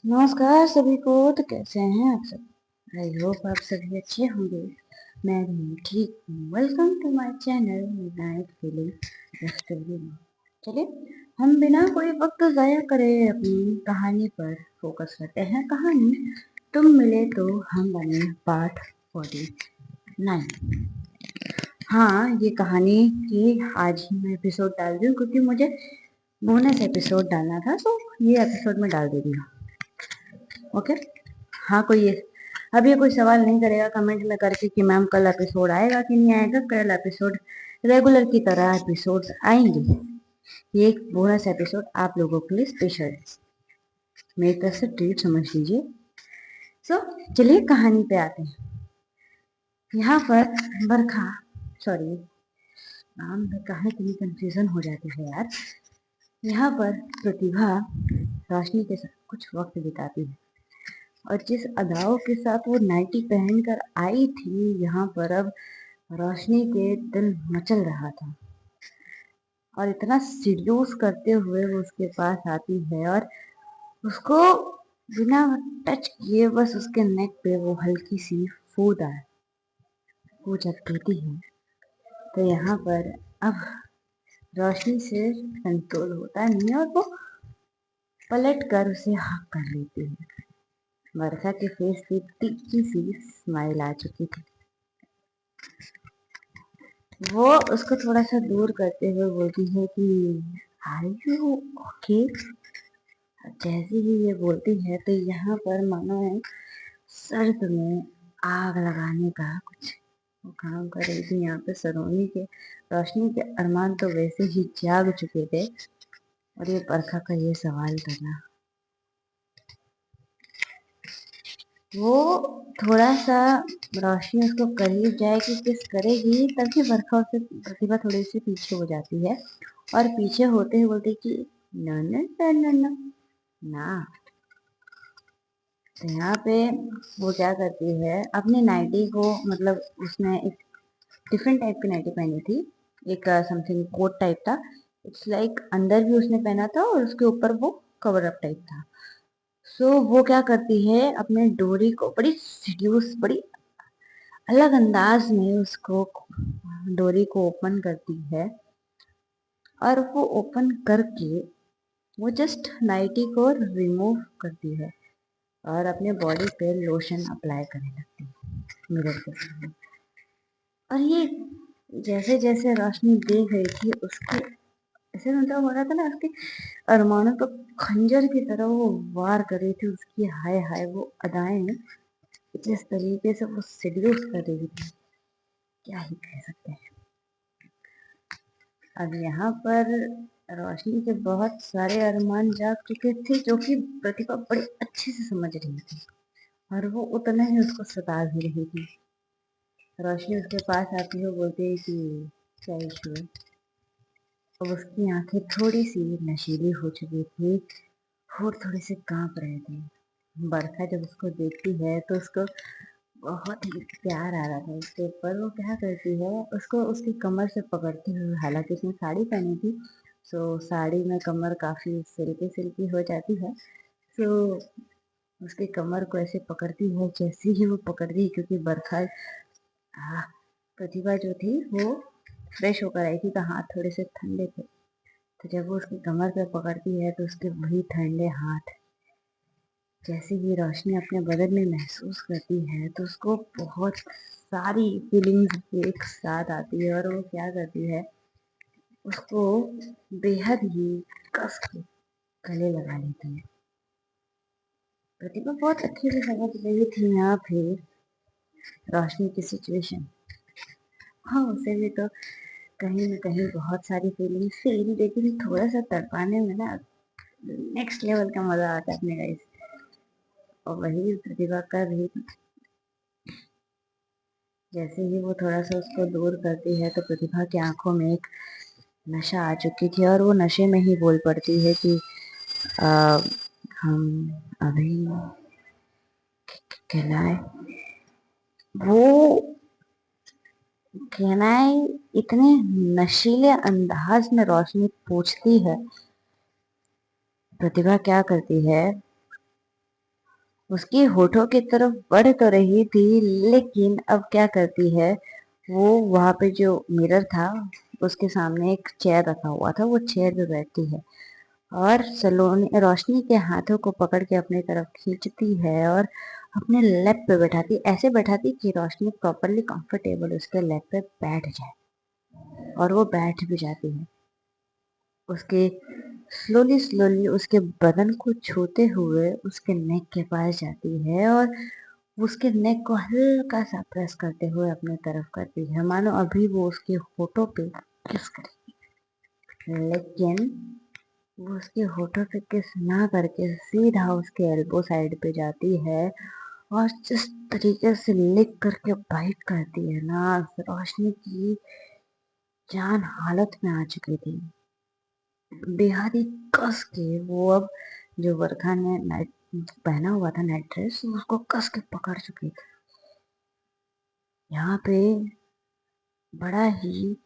नमस्कार सभी को। तो कैसे हैं आप सब? आई होप आप सभी अच्छे होंगे। मैं भी ठीक हूँ। Welcome to my channel midnight feeling story. चलिए हम बिना कोई वक्त ज़ाया करे अपनी कहानी पर फोकस करते हैं। कहानी तुम मिले तो हम बने पार्ट 49। हाँ, ये कहानी की आज ही मैं एपिसोड डाल रही हूँ क्योंकि मुझे बोनस एपिसोड डालना था, तो ये एपिसोड में डाल दे रही हूँ। ओके। हाँ, कोई अभी कोई सवाल नहीं करेगा कमेंट में करके कि मैम कल एपिसोड आएगा कि नहीं आएगा। कल एपिसोड रेगुलर की तरह एपिसोड आएंगे। ये एक बोनस एपिसोड आप लोगों के लिए स्पेशल है। मेरी तरफ से ट्रीट समझ लीजिए। चलिए कहानी पे आते हैं। यहाँ पर बरखा, सॉरी नाम में कहा इतनी कंफ्यूजन हो जाती है यार। यहाँ पर प्रतिभा रोशनी के साथ कुछ वक्त बिताती है और जिस अदाओं के साथ वो नाइटी पहनकर आई थी यहाँ पर, अब रोशनी के दिल मचल रहा था। और इतना सीड्यूस करते हुए वो उसके पास आती है और उसको बिना टच किए बस उसके नेक पे वो हल्की सी फूद आए। वो जब कहती है तो यहाँ पर अब रोशनी से कंट्रोल होता नहीं और वो पलट कर उसे हक कर लेती है। वर्षा के फेस पे तीखी सी स्माइल आ चुकी थी। वो उसको थोड़ा सा दूर करते हुए बोलती है कि आर यू ओके। जैसे ही ये बोलती है तो यहाँ पर मानो है सर्द में आग लगाने का कुछ वो काम कर रही थी। यहाँ पे सलोनी के रोशनी के अरमान तो वैसे ही जाग चुके थे और ये बरखा का ये सवाल करना, वो थोड़ा सा रोशनी उसको करीब जाएगी किस करेगी तभी बरखा उसे प्रतिभा थोड़ी सी पीछे हो जाती है और पीछे होते ही बोलती कि न न न न न ना। तो यहाँ पे वो क्या करती है अपनी नाइटी को, मतलब उसने एक डिफरेंट टाइप की नाइटी पहनी थी। एक समथिंग कोट टाइप था। इट्स लाइक अंदर भी उसने पहना था और उसके ऊपर वो कवर अप टाइप था। वो क्या करती है अपने डोरी को बड़ी सीड्यूस, बड़ी अलग अंदाज में उसको डोरी को ओपन करती है और वो ओपन करके वो जस्ट नाइटी को रिमूव करती है और अपने बॉडी पे लोशन अप्लाई करने लगती है मिरर के सामने। और ये जैसे जैसे रोशनी देख रही थी उसके ऐसे मतलब हो रहा था ना, उसके अरमानों पर खंजर की तरह वो वार कर रही थी। उसकी हाय हाय वो अदाएं जिस तरीके से वो सिड्यूस कर रही थी, क्या ही कह सकते हैं। अब यहाँ पर रोशनी के बहुत सारे अरमान जाग चुके थे जो कि प्रतिभा बड़े अच्छे से समझ रही थी और वो उतना ही उसको सता भी रही थी। रोशनी उसके पास आती है, बोलती है कि क्या इशू है। अब उसकी आंखें थोड़ी सी नशीली हो चुकी थी, होठ थोड़े से कांप रहे थे। बरखा जब उसको देखती है तो उसको बहुत ही प्यार आ रहा था उसके ऊपर। वो क्या करती है उसको उसकी कमर से पकड़ती हुई, हालांकि उसने साड़ी पहनी थी, साड़ी में कमर काफी सिल्की सिल्की हो जाती है। सो उसकी कमर को ऐसे पकड़ती है। जैसे ही वो पकड़ती है, क्योंकि बरखा प्रतिभा जो थी वो फ्रेश होकर आई थी तो हाथ थोड़े से ठंडे थे। तो जब वो उसकी कमर पे पकड़ती है तो उसके वही ठंडे हाथ जैसे ही रोशनी अपने बदन में महसूस करती है तो उसको बहुत सारी फीलिंग्स एक साथ आती है और वो क्या करती है उसको बेहद ही कस के गले लगा लेती है। प्रतिभा बहुत अच्छे से समझ रही थी यहाँ पे रोशनी की सिचुएशन। हाँ, उसे भी तो कहीं न कहीं बहुत सारी फीलिंग्स थी, लेकिन थोड़ा सा तड़पाने में ना नेक्स्ट लेवल का मजा आता है अपने गाइस। और वही प्रतिभा कर रही थी। जैसे ही वो थोड़ा सा उसको दूर करती है तो प्रतिभा की आंखों में एक नशा आ चुकी थी और वो नशे में ही बोल पड़ती है कि आ, हम अभी कहलाए वो कहनाए इतने नशीले अंदाज में रोशनी पूछती है। प्रतिभा क्या करती है उसकी होठों की तरफ बढ़ तो रही थी, लेकिन अब क्या करती है, वो वहां पे जो मिरर था उसके सामने एक चेयर रखा हुआ था, वो चेयर पे बैठती है और सलोनी रोशनी के हाथों को पकड़ के अपनी तरफ खींचती है और अपने लैप पे बैठाती, ऐसे बैठाती कि रोशनी प्रॉपरली कंफर्टेबल उसके लैप पे बैठ जाए, और वो बैठ भी जाती है। उसके स्लोली स्लोली उसके बदन को छूते हुए उसके नेक के पास जाती है और उसके नेक को हल्का सा प्रेस करते हुए अपनी तरफ करती है, मानो अभी वो उसके होठों पे किस करे। लेकिन वो उसके होठों पे किस ना करके सीधा उसके एल्बो साइड पे जाती है और जिस तरीके से लिक करके बाइट करती है ना, रोशनी की जान हालत में आ चुकी थी। बेहद ही कस के वो अब जो वर्षा ने नाइट पहना हुआ था, नाइट ड्रेस, उसको कस के पकड़ चुकी थी। यहाँ पे बड़ा ही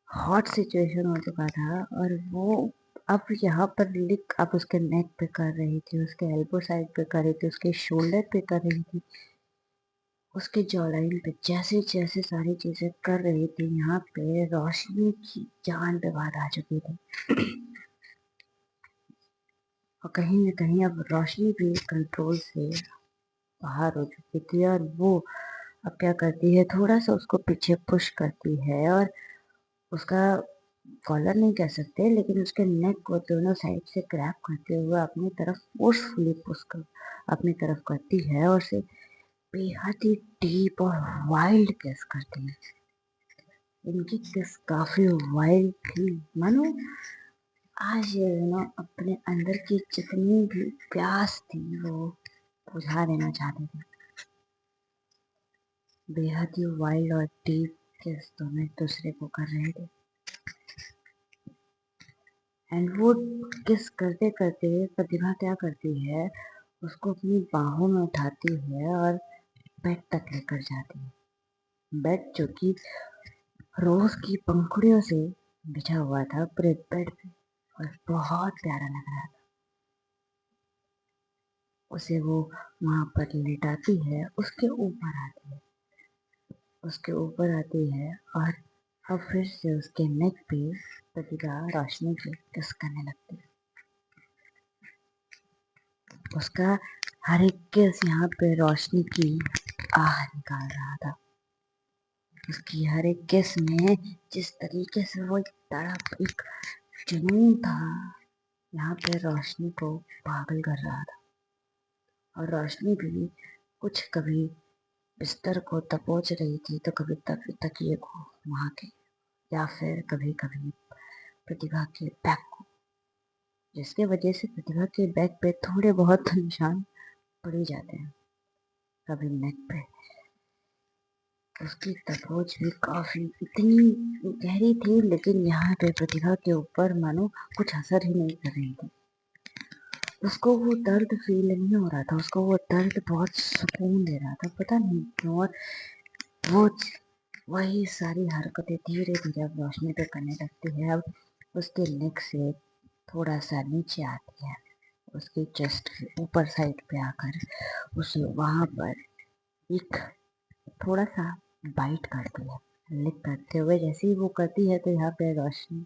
हॉट सिचुएशन हो चुका था और वो अब यहाँ पर लिक अब उसके नेक पे कर रही थी, उसके एल्बो साइड पे कर रही थी, उसके शोल्डर पे कर रही थी, उसके जॉलाइन पे जैसे जैसे सारी चीजें कर रही थी। यहाँ पे रोशनी की जान पे बात आ चुकी थी और कहीं न कहीं अब रोशनी भी कंट्रोल से बाहर हो चुकी थी और वो अब क्या करती है, थोड़ा सा उसको पीछे पुश करती है और उसका कॉलर नहीं कह सकते, लेकिन उसके नेक को दोनों साइड से ग्रैब करते हुए अपनी तरफ फोर्सफुली पुश कर अपनी तरफ करती है और उसे बेहद ही डीप और वाइल्ड किस करती है। इनकी किस काफी वाइल्ड थी, मानो आज ये दोनों अपने अंदर की जितनी भी प्यास थी वो बुझा देना चाहते थे। बेहद ही वाइल्ड और डीप किस दोनों एक दूसरे को कर रहे थे। एंड वो किस करते करते प्रतिभा क्या करती है, उसको अपनी बाहों में उठाती है और बेड तक लेकर जाती है। बेड जो कि रोज की पंखुड़ियों से बिछा हुआ था पूरे बेड पे और बहुत प्यारा लग रहा था। उसे वो वहां पर लेटाती है, उसके ऊपर आती है और अब फिर से उसके नेक पे प्रतिभा रोशनी पे किस करने लगती है। उसका हर एक किस यहाँ पे रोशनी की आह निकाल रहा था। उसकी हर एक किस में जिस तरीके से वो एक तड़प, एक जुनून था, यहाँ पे रोशनी को पागल कर रहा था। और रोशनी भी कुछ कभी बिस्तर को दबोच रही थी तो कभी तकिए को वहां के, या फिर कभी कभी प्रतिभा के बैग को, जिसके वजह से प्रतिभा के बैग पे थोड़े बहुत निशान पड़ ही जाते हैं। कभी नेक पे उसकी दबोच भी काफी इतनी गहरी थी, लेकिन यहाँ पे प्रतिभा के ऊपर मानो कुछ असर ही नहीं कर रही थी। उसको वो दर्द फील नहीं हो रहा था, उसको वो दर्द बहुत सुकून दे रहा था, पता नहीं क्यों। और वो वही सारी हरकतें धीरे धीरे अब रोशनी पे करने लगती है। अब उसके नेक से थोड़ा सा नीचे आती है, उसके चेस्ट के ऊपर साइड पे आकर उसे वहां पर एक थोड़ा सा बाइट करती है। लिक करते हुए जैसे ही वो करती है तो यहाँ पे रोशनी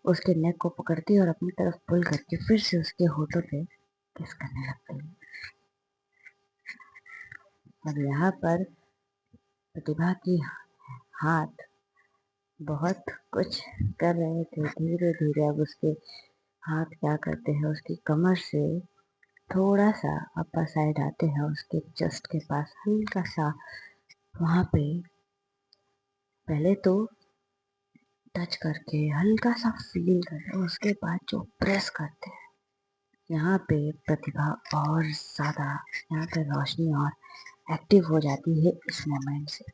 उसके नेक को पकड़ती है और अपनी तरफ पुल करके फिर से उसके होठों पे किस करने लगती है। अब यहाँ पर प्रतिभा की हाथ बहुत कुछ कर रहे थे, धीरे धीरे अब उसके हाथ क्या करते हैं, उसकी कमर से थोड़ा सा अपर साइड आते हैं, उसके चेस्ट के पास हल्का सा वहां पे पहले तो टच करके हल्का सा फील करते हैं, उसके बाद जो प्रेस करते हैं, यहाँ पे प्रतिभा और ज्यादा, यहाँ पे रोशनी और एक्टिव हो जाती है इस मोमेंट से।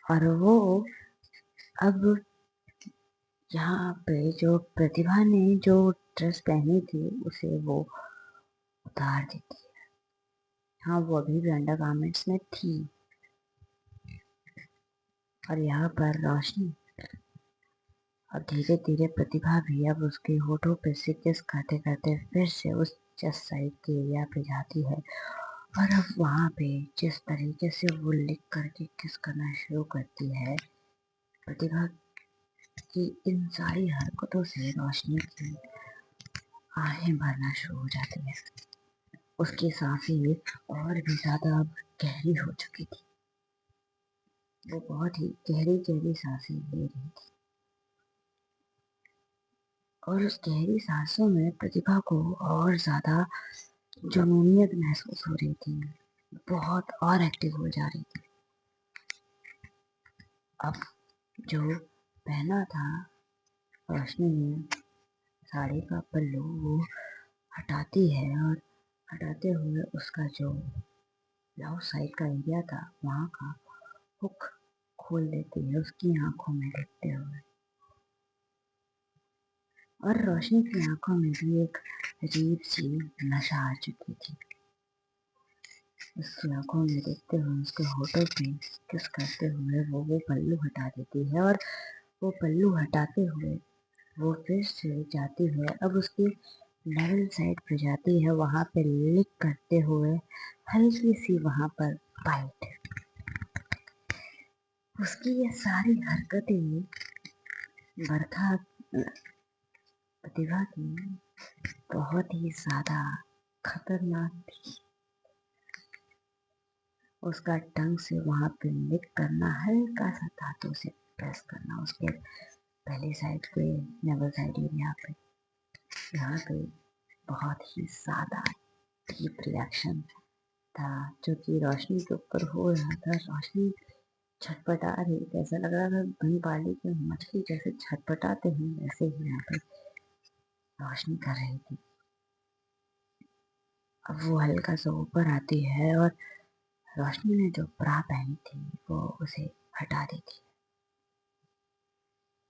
और वो अब यहाँ पे जो प्रतिभा ने जो ड्रेस पहनी थी उसे वो उतार देती है। हाँ, वो अभी भी अंडर गारमेंट्स में थी और यहाँ पर रोशनी और धीरे धीरे प्रतिभा भी अब उसके होठों पे से किस करते करते फिर से उस चेस्ट साइड के एरिया पे जाती है और अब वहाँ पे जिस तरीके से वो लिख करके किस करना शुरू करती है, प्रतिभा की इन सारी हरकतों से रोशनी की आहें भरना शुरू हो जाती है। उसकी सांसें और भी ज्यादा अब गहरी हो चुकी थी। वो बहुत ही गहरी गहरी सांसें ले रही थी और उस गहरी सांसों में प्रतिभा को और ज्यादा जुनूनियत महसूस हो रही थी, बहुत और एक्टिव हो जा रही थी। अब जो पहना था रोशनी ने साड़ी का पल्लू, वो हटाती है और हटाते हुए उसका जो ब्लाउज साइड का एरिया था वहाँ का हुक खोल देती है उसकी आंखों में देखते हुए। और रोशनी की आंखों में भी एक अजीब सी नशा आ चुकी थी। उसकी आंखों में देखते हुए उसके होठों पे किस करते हुए वो पल्लू हटा देती है और वो पल्लू हटाते हुए वो फिर से जाती है, अब उसकी लेवल साइड पे जाती है, वहां पे लिक करते हुए हल्की सी वहां पर बाइट। उसकी ये सारी हरकतें बरखा प्रतिभा की बहुत ही ज्यादा खतरनाक थी। उसका टंग से वहां पे लिक करना, हल्का सा दांतों से प्रेस करना उसके पहले साइड पे, नेवल साइड एरिया पे, यहाँ पे बहुत ही ज्यादा डीप रिएक्शन था जो कि रोशनी के ऊपर हो रहा था। रोशनी छटपटा रही थी, ऐसा लग रहा था बन पाली के मछली जैसे छटपटाते हैं वैसे ही यहाँ पे रोशनी कर रही थी। अब वो हल्का सा ऊपर आती है और रोशनी ने जो ब्रा पहनी थी वो उसे हटा देती है।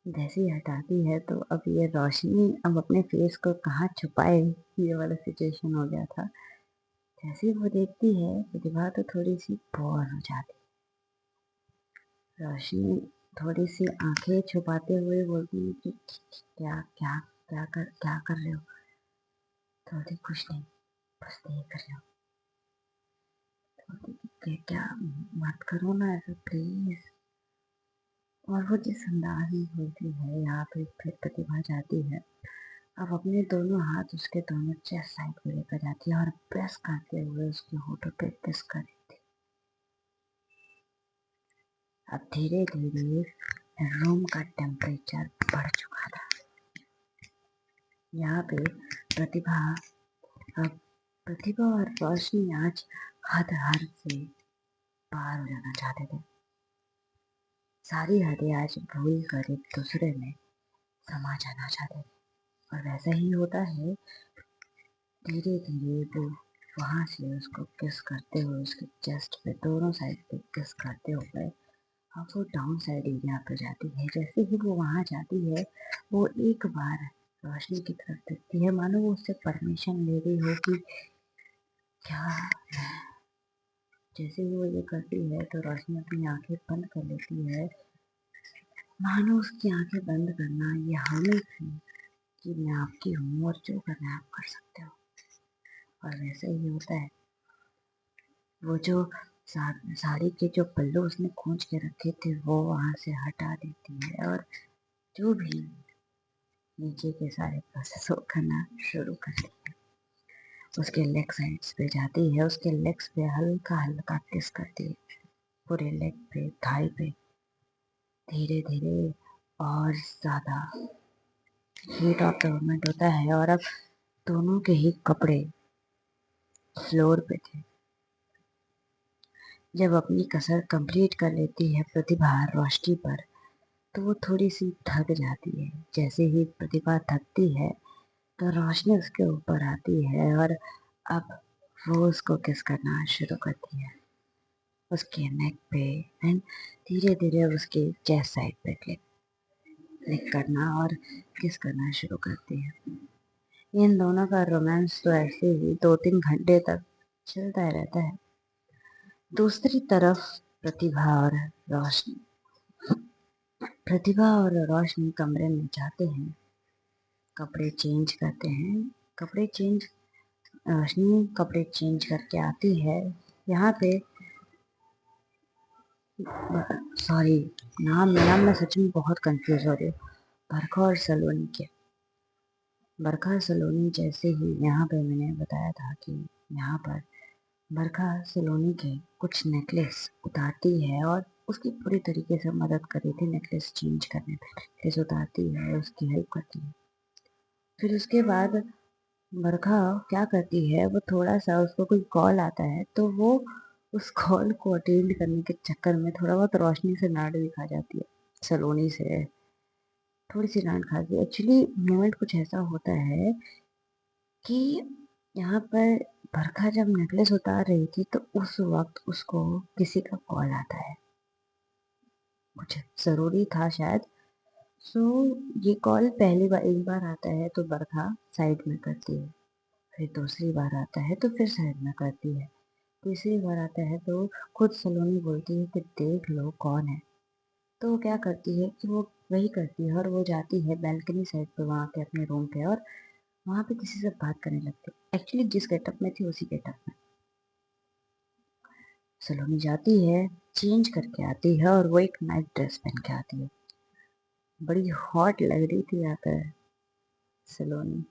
जैसे ही हटाती है तो अब ये रोशनी अब अपने फेस को कहाँ छुपाए, ये वाला सिचुएशन हो गया था। जैसे ही वो देखती है प्रतिभा तो थोड़ी सी बोर हो जाती। रोशनी थोड़ी सी आंखें छुपाते हुए बोलती है कि क्या क्या क्या कर रहे हो? थोड़ी कुछ नहीं, बस देख रहे हो। थोड़ी क्या मत करो ना ऐसा प्लीज। और वो जिस अंदाज में बोलती है यहाँ पे फिर प्रतिभा जाती है, अब अपने दोनों हाथ उसके दोनों चेस्ट साइड पे लेकर जाती है और प्रेस करते हुए उसके होठों पे किस कर रही थी। अब धीरे धीरे रूम का टेम्परेचर बढ़ चुका था। यहाँ पे प्रतिभा अब प्रतिभा और रोशनी आज हद से पार हो जाना चाहते थे। सारी हदें आज भूल कर एक दूसरे में समा जाना चाहते थे। और वैसा ही होता है, धीरे धीरे वो वहां से उसको किस करते हुए उसके चेस्ट पे दोनों साइड पे किस करते हुए अब वो डाउन साइड एरिया पे जाती है। जैसे ही वो वहां जाती है वो एक बार रोशनी की तरफ देखती है, मानो वो उससे परमिशन ले रही हो कि क्या। जैसे ही वो ये करती है तो रोशनी अपनी आंखें बंद कर लेती है, मानो उसकी आंखें बंद करना ये हामी थी कि मैं आपकी हूँ और जो करना है आप कर सकते हो। और वैसे ही होता है। वो जो साड़ी के जो पल्लू उसने खींच के रखे थे वो वहां से हटा देती है और जो भी नीचे के सारे प्रोसेस करना शुरू करती है। उसके लेग साइड्स पे जाती है, उसके लेग्स पे हल्का हल्का किस करती है, पूरे लेग पे, थाई पे, धीरे धीरे और ज्यादा हीट ऑफ द मोमेंट होता है। और अब दोनों के ही कपड़े फ्लोर पे थे। जब अपनी कसर कंप्लीट कर लेती है प्रतिभा रोशनी पर, तो वो थोड़ी सी थक जाती है। जैसे ही प्रतिभा थकती है तो रोशनी उसके ऊपर आती है और अब वो उसको किस करना शुरू करती है, उसके नेक पे एंड धीरे धीरे उसके चेस्ट साइड पे क्लिक करना और किस करना शुरू करती है। इन दोनों का रोमांस तो ऐसे ही 2-3 घंटे तक चलता रहता है। दूसरी तरफ रोशनी प्रतिभा और रोशनी कमरे में जाते हैं, कपड़े चेंज करते हैं। कपड़े चेंज रोशनी कपड़े चेंज करके आती है। यहाँ पे सॉरी, नाम मैं सच में बहुत कंफ्यूज हो रही हूँ। बरखा और सलोनी के, बरखा और सलोनी जैसे ही यहाँ पे मैंने बताया था कि यहाँ पर बरखा सलोनी के कुछ नेकलेस उतारती है और उसकी पूरी तरीके से मदद कर रही थी नेकलेस चेंज करने में। नेकलेस उतारती है, उसकी हेल्प करती है। फिर उसके बाद बरखा क्या करती है, वो थोड़ा सा उसको कोई कॉल आता है तो वो उस कॉल को अटेंड करने के चक्कर में थोड़ा बहुत रोशनी से डांट भी खा जाती है, सलोनी से थोड़ी सी डांट खाती है। एक्चुअली मोमेंट कुछ ऐसा होता है कि यहाँ पर बरखा जब नेकलेस उतार रही थी तो उस वक्त उसको किसी का कॉल आता है, कुछ जरूरी था शायद। सो ये कॉल पहली बार एक बार आता है तो बरखा साइड में करती है, फिर दूसरी बार आता है तो फिर साइड में करती है, तीसरी बार आता है तो खुद सलोनी बोलती है कि देख लो कौन है। तो वो क्या करती है कि वो वही करती है और वो जाती है बैल्कनी साइड पे, वहाँ पे अपने रूम पे, और वहाँ पे किसी से बात करने लगती है। एक्चुअली जिस गेटअप में थी उसी गेटअप में सलोनी जाती है, चेंज करके आती है और वो एक नाइट ड्रेस पहन के आती है। बड़ी हॉट लग रही थी यहाँ पे सलोनी।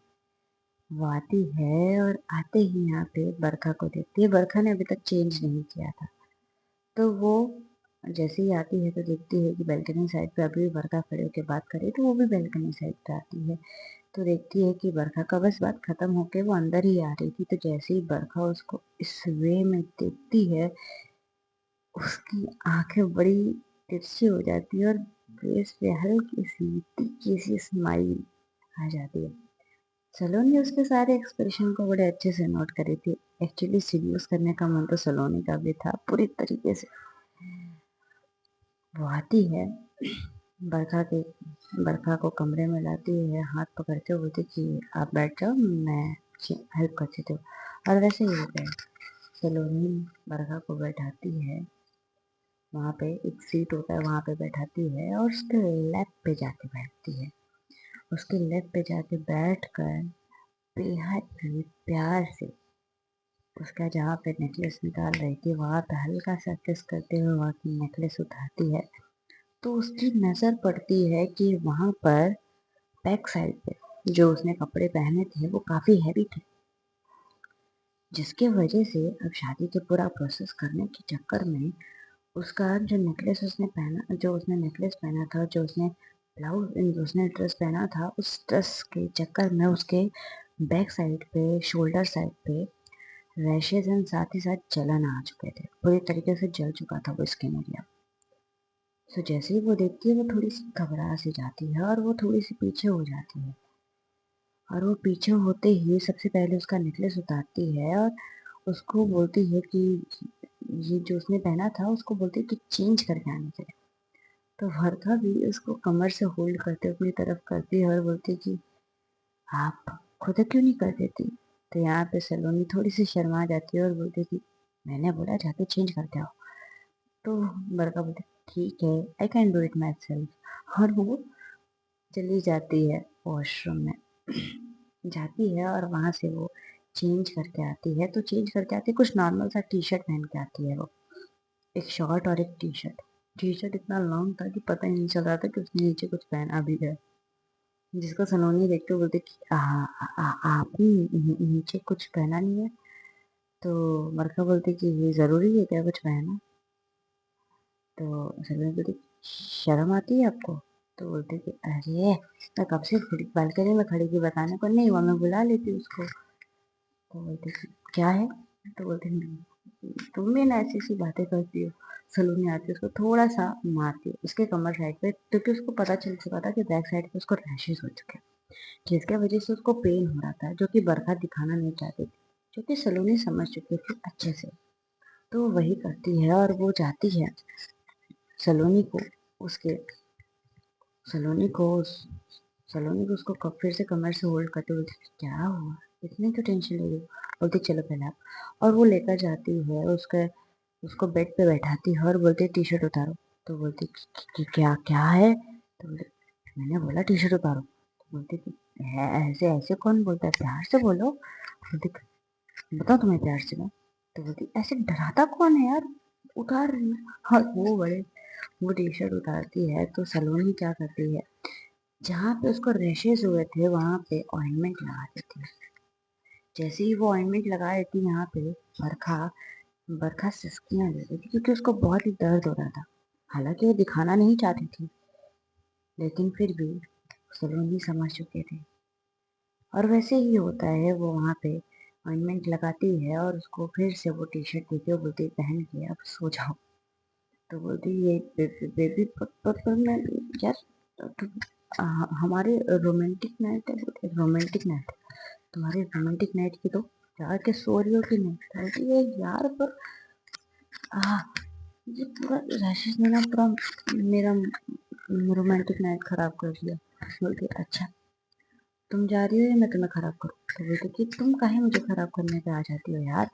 वो आती है और आते ही यहाँ पे बरखा को देखती है। बरखा ने अभी तक चेंज नहीं किया था, तो वो जैसे ही आती है तो देखती है कि बैल्कनी साइड पे अभी भी बरखा खड़े होकर बात करे, तो वो भी बैल्कनी साइड पे आती है तो देखती है कि बरखा का बस बात खत्म होके वो अंदर ही आ रही थी। तो जैसे ही बरखा उसको इस वे में देखती है, उसकी आंखें बड़ी तिरछी हो जाती है और फेस पे हल्की सी तीखी सी स्माइल आ जाती है। सलोनी उसके सारे एक्सप्रेशन को बड़े अच्छे से नोट करी थी। एक्चुअली सीरियस करने का मन तो सलोनी का भी था पूरी तरीके से। वो आती है, बरखा के बरखा को कमरे में लाती है, हाथ पकड़ के बोलती कि आप बैठ जाओ, मैं हेल्प करती थी। और वैसे ही हो गया। सलोनी बरखा को बैठाती है, वहाँ पे एक सीट होता है वहाँ पे बैठाती है और उसके लेग पे जाके बैठती है। उसके लेग पे जाके बैठ कर बेहद ही प्यार से उसका जहाँ पे नेकलेस निकाल रही थी वहाँ पे हल्का सा किस करते हुए वहाँ की नेकलेस उठाती है। तो उसकी नज़र पड़ती है कि वहाँ पर बैक साइड पे जो उसने कपड़े पहने थे वो काफ़ी हैवी थे, जिसके वजह से अब शादी के पूरा प्रोसेस करने के चक्कर में उसका जो नेकलेस उसने पहना, जो उसने नेकलेस पहना था, जो उसने ब्लाउज, जो उसने ड्रेस पहना था, उस ड्रेस के चक्कर में उसके बैक साइड पे, शोल्डर साइड पे रैशेज एंड साथ ही साथ जलन आ चुके थे, पूरी तरीके से जल चुका था वो स्किन एरिया। सो जैसे ही वो देखती है वो थोड़ी सी घबरा सी जाती है और वो थोड़ी सी पीछे हो जाती है, और वो पीछे होते ही सबसे पहले उसका नेकलेस उतारती है और उसको बोलती है कि ये जो उसने पहना था उसको बोलती है कि चेंज करके आने के लिए। तो भरका भी उसको कमर से होल्ड करते अपनी तरफ करती है और बोलती है कि आप खुद क्यों नहीं कर देती। तो यहाँ पे सलोनी थोड़ी सी शर्मा जाती है और बोलती है कि मैंने बोला जाके चेंज करके आओ। तो बरका बोलती ठीक है, I can do it my self, और वो चली जाती है वॉशरूम में। जाती है और वहां से वो चेंज करके आती है। तो चेंज करके आती है, कुछ नॉर्मल सा टी शर्ट पहन के आती है वो, एक शॉर्ट और एक टी शर्ट। टी शर्ट इतना लॉन्ग था कि पता ही नहीं चल रहा था कि उसने नीचे कुछ पहना भी है, जिसको सलोनी देख के बोलती कि आपने नीचे कुछ पहना नहीं है। तो मरखा बोलती कि ये जरूरी है क्या कुछ पहना। तो सलोनी बोलती शर्म आती है आपको। तो बोलते कि अरे मैं कब से बालकनी में खड़ी थी, बताने को नहीं हुआ, मैं बुला लेती उसको। तो बोलते कि क्या है। तो बोलते तुम भी ना ऐसी ऐसी बातें करती हो। सलूनी आती है, उसको थोड़ा सा मारती है उसके कमर साइड पे, क्योंकि उसको पता चल चुका था कि बैक साइड पे उसको रैशेज हो चुके हैं, जिसके वजह से उसको पेन हो रहा था, जो कि बरखा दिखाना नहीं चाहती थी, जो कि सलोनी समझ चुकी थी अच्छे से। तो वो वही करती है और वो जाती है सलोनी को उसके सलोनी को सलोनी को उसको फिर से कमर से होल्ड करते बोलती क्या हुआ, इतनी तो टेंशन ले रही हो। बोलती चलो पहले आप, और वो लेकर जाती है उसके, उसको बेड पे बैठाती है और बोलती टी शर्ट उतारो। तो बोलती कि क्या क्या है। तो बोलती मैंने बोला टी शर्ट उतारो। तो बोलती कि है ऐसे ऐसे कौन बोलता है, प्यार से बोलो। बोलती बताओ तुम्हें प्यार से मैं। तो बोलती ऐसे डराता कौन है यार, उतार रही हूँ। और वो टी शर्ट उतारती है तो सलोनी क्या करती है, जहाँ पे उसको रैशेज हुए थे वहां पे ऑइंटमेंट लगा देती है। जैसे ही वो ऑइंटमेंट लगा देती है यहाँ पे, बरखा बरखा सिसकियां ले रही थी क्योंकि उसको बहुत ही दर्द हो रहा था। हालांकि वो दिखाना नहीं चाहती थी, लेकिन फिर भी सलोनी समझ चुके थे। और वैसे ही होता है, वो वहां पे ऑइंटमेंट लगाती है और उसको फिर से वो टी शर्ट देती है, बोलती है पहन के अब सो जाओ। तो बोलती है ये बेबी पर मैं यार, तो, हमारे रोमांटिक नाइट है। बोलते रोमांटिक नाइट, तुम्हारी रोमांटिक नाइट की तो जाके सो रही हो कि नहीं। तो बोलती है यार पर आ, ये पूरा रैशेस ने ना पूरा मेरा रोमांटिक नाइट खराब कर दिया। बोलती अच्छा, तुम जा रही हो या मैं तुम्हें खराब करूँ। तो बोलती कि तुम काहे मुझे खराब करने पे आ जाती हो यार।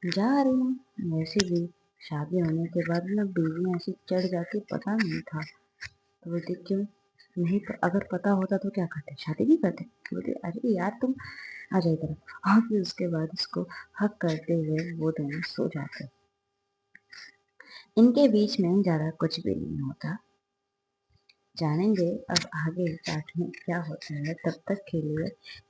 जा रही हूँ वैसे भी, शादी होने के बाद ना बीवी ऐसी चढ़ जाती, पता नहीं था। तो बोलती क्यों नहीं, अगर पता होता तो क्या करते, शादी नहीं करते। तो बोलती अरे यार तुम आ जाओ इधर। और फिर उसके बाद उसको हक करते हुए वो दोनों सो जाते। इनके बीच में ज्यादा कुछ भी नहीं होता। जानेंगे अब आगे पार्ट में क्या होता है। तब तक के लिए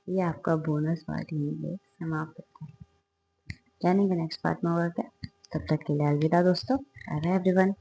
ये आपका बोनस पार्ट यहीं पे समाप्त होता है। जानेंगे नेक्स्ट पार्ट में होगा क्या। तब तक के लिए अलविदा दोस्तों, बाय बाय एवरीवन।